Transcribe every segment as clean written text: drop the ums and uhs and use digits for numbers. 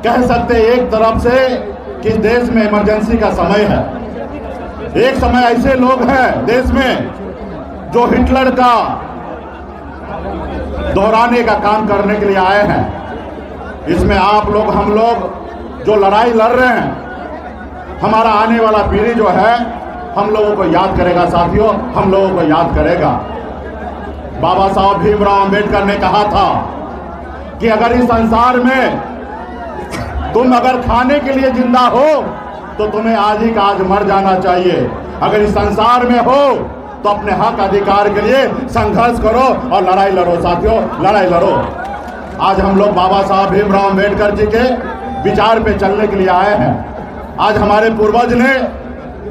कह सकते एक तरफ से कि देश में इमरजेंसी का समय है, एक समय ऐसे लोग हैं देश में जो हिटलर का दोहराने का काम करने के लिए आए हैं। इसमें आप लोग, हम लोग जो लड़ाई लड़ रहे हैं, हमारा आने वाला पीढ़ी जो है हम लोगों को याद करेगा साथियों, हम लोगों को याद करेगा। बाबा साहब भीमराव अंबेडकर ने कहा था कि अगर इस संसार में तुम अगर खाने के लिए जिंदा हो तो तुम्हें आज ही का आज मर जाना चाहिए। अगर इस संसार में हो तो अपने हक अधिकार के लिए संघर्ष करो और लड़ाई लड़ो साथियों, लड़ाई लड़ो। आज हम लोग बाबा साहब भीमराव अंबेडकर जी के विचार पे चलने के लिए आए हैं। आज हमारे पूर्वज ने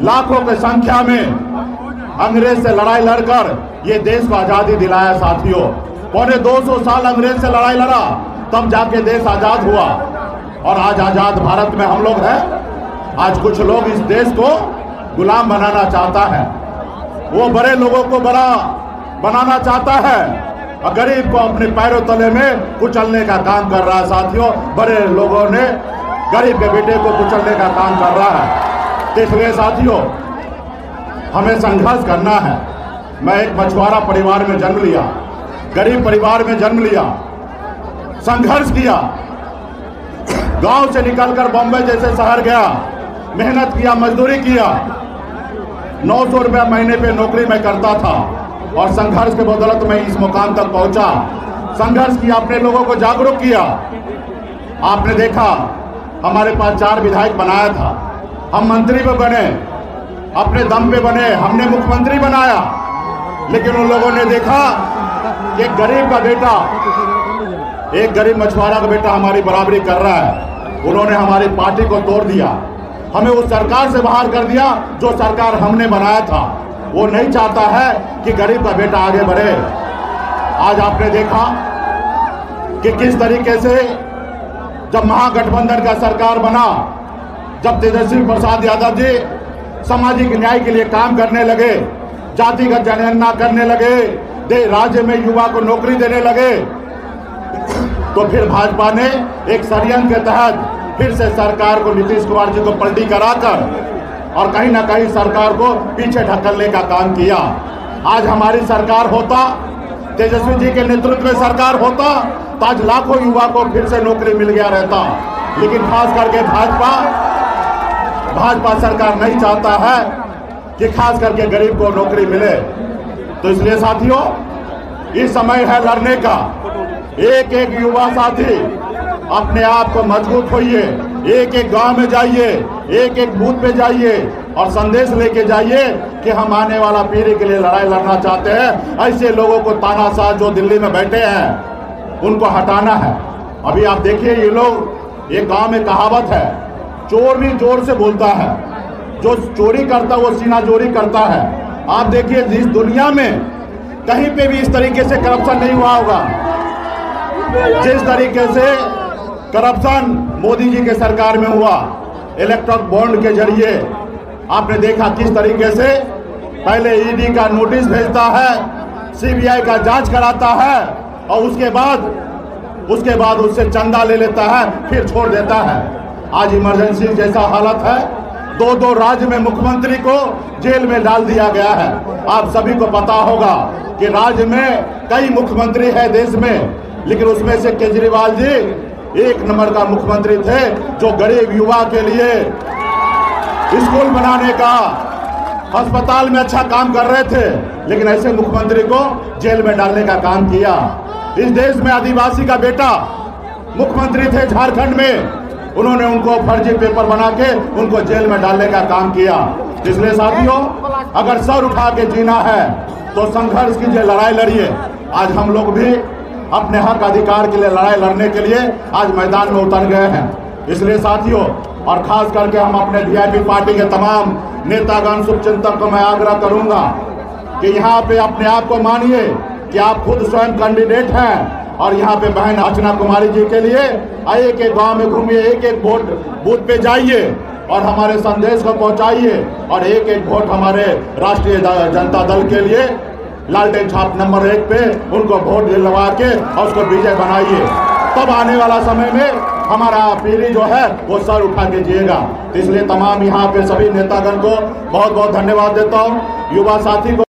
लाखों की संख्या में अंग्रेज से लड़ाई लड़कर ये देश को आजादी दिलाया साथियों। पौने 200 साल अंग्रेज से लड़ाई लड़ा, तब जाके देश आजाद हुआ। और आज आजाद भारत में हम लोग हैं। आज कुछ लोग इस देश को गुलाम बनाना चाहता है, वो बड़े लोगों को बड़ा बनाना चाहता है और गरीब को अपने पैरों तले में कुचलने का काम कर रहा है साथियों। बड़े लोगों ने गरीब के बेटे को कुचलने का काम कर रहा है। तो इसलिए साथियों हमें संघर्ष करना है। मैं एक मछुआरा परिवार में जन्म लिया, गरीब परिवार में जन्म लिया, संघर्ष किया, गांव से निकलकर बॉम्बे जैसे शहर गया, मेहनत किया, मजदूरी किया, 900 रुपया महीने पे नौकरी मैं करता था और संघर्ष के बदौलत मैं इस मुकाम तक पहुंचा। संघर्ष किया, अपने लोगों को जागरूक किया। आपने देखा हमारे पास 4 विधायक बनाया था, हम मंत्री पे बने, अपने दम पे बने, हमने मुख्यमंत्री बनाया। लेकिन उन लोगों ने देखा कि एक गरीब का बेटा, एक गरीब मछुआरा का बेटा हमारी बराबरी कर रहा है। उन्होंने हमारी पार्टी को तोड़ दिया, हमें उस सरकार से बाहर कर दिया जो सरकार हमने बनाया था। वो नहीं चाहता है कि गरीब का बेटा आगे बढ़े। आज आपने देखा कि किस तरीके से जब महागठबंधन का सरकार बना, जब तेजस्वी प्रसाद यादव जी सामाजिक न्याय के लिए काम करने लगे, जातिगत जनगणना करने लगे, राज्य में युवा को नौकरी देने लगे, तो फिर भाजपा ने एक षड्यंत्र के तहत फिर से सरकार को, नीतीश कुमार जी को पलटी कराकर और कहीं ना कहीं सरकार को पीछे ढकेलने का काम किया। आज हमारी सरकार होता, तेजस्वी जी के नेतृत्व में सरकार होता, तो आज लाखों युवा को फिर से नौकरी मिल गया रहता। लेकिन खास करके भाजपा सरकार नहीं चाहता है कि खास करके गरीब को नौकरी मिले। तो इसलिए साथियों इस समय है लड़ने का। एक एक युवा साथी अपने आप को मजबूत होइए, एक एक गांव में जाइए, एक एक बूथ पे जाइए और संदेश लेके जाइए कि हम आने वाला पीढ़ी के लिए लड़ाई लड़ना चाहते हैं। ऐसे लोगों को तानाशाह जो दिल्ली में बैठे हैं उनको हटाना है। अभी आप देखिए ये लोग, एक गांव में कहावत है, चोर भी जोर से बोलता है, जो चोरी करता है वो सीना चोरी करता है। आप देखिए जिस दुनिया में कहीं पे भी इस तरीके से करप्शन नहीं हुआ होगा जिस तरीके से करप्शन मोदी जी के सरकार में हुआ। इलेक्ट्रॉनिक बॉन्ड के जरिए आपने देखा किस तरीके से पहले ईडी का नोटिस भेजता है, सीबीआई का जांच कराता है और उसके बाद उससे चंदा ले लेता है, फिर छोड़ देता है। आज इमरजेंसी जैसा हालत है, 2 राज्य में मुख्यमंत्री को जेल में डाल दिया गया है। आप सभी को पता होगा कि राज्य में कई मुख्यमंत्री है देश में, लेकिन उसमें से केजरीवाल जी 1 नंबर का मुख्यमंत्री थे जो गरीब युवा के लिए स्कूल बनाने का, अस्पताल में अच्छा काम कर रहे थे। लेकिन ऐसे मुख्यमंत्री को जेल में डालने का काम किया। इस देश में आदिवासी का बेटा मुख्यमंत्री थे झारखंड में, उन्होंने उनको फर्जी पेपर बना के उनको जेल में डालने का काम किया। इसलिए साथियों अगर सर उठा के जीना है तो संघर्ष कीजिए, लड़ाई लड़िए। आज हम लोग भी अपने हक अधिकार के लिए लड़ाई लड़ने के लिए आज मैदान में उतर गए हैं। इसलिए साथियों और खास करके हम अपने वीआईपी पार्टी के तमाम नेतागण, शुभचिंतक को मैं आग्रह करूंगा कि यहाँ पे अपने आप को मानिए कि आप खुद स्वयं कैंडिडेट हैं और यहाँ पे बहन अर्चना कुमारी जी के लिए एक एक गांव में घूमिए, एक एक वोट बूथ पे जाइए और हमारे संदेश को पहुंचाइए और एक एक वोट हमारे राष्ट्रीय जनता दल के लिए लालटेन छाप नंबर 1 पे उनको वोट दिलवा के और उसको विजय बनाइए। तब आने वाला समय में हमारा पीढ़ी जो है वो सर उठा के जिएगा। तो इसलिए तमाम यहाँ पे सभी नेतागण को बहुत बहुत धन्यवाद देता हूँ। युवा साथी को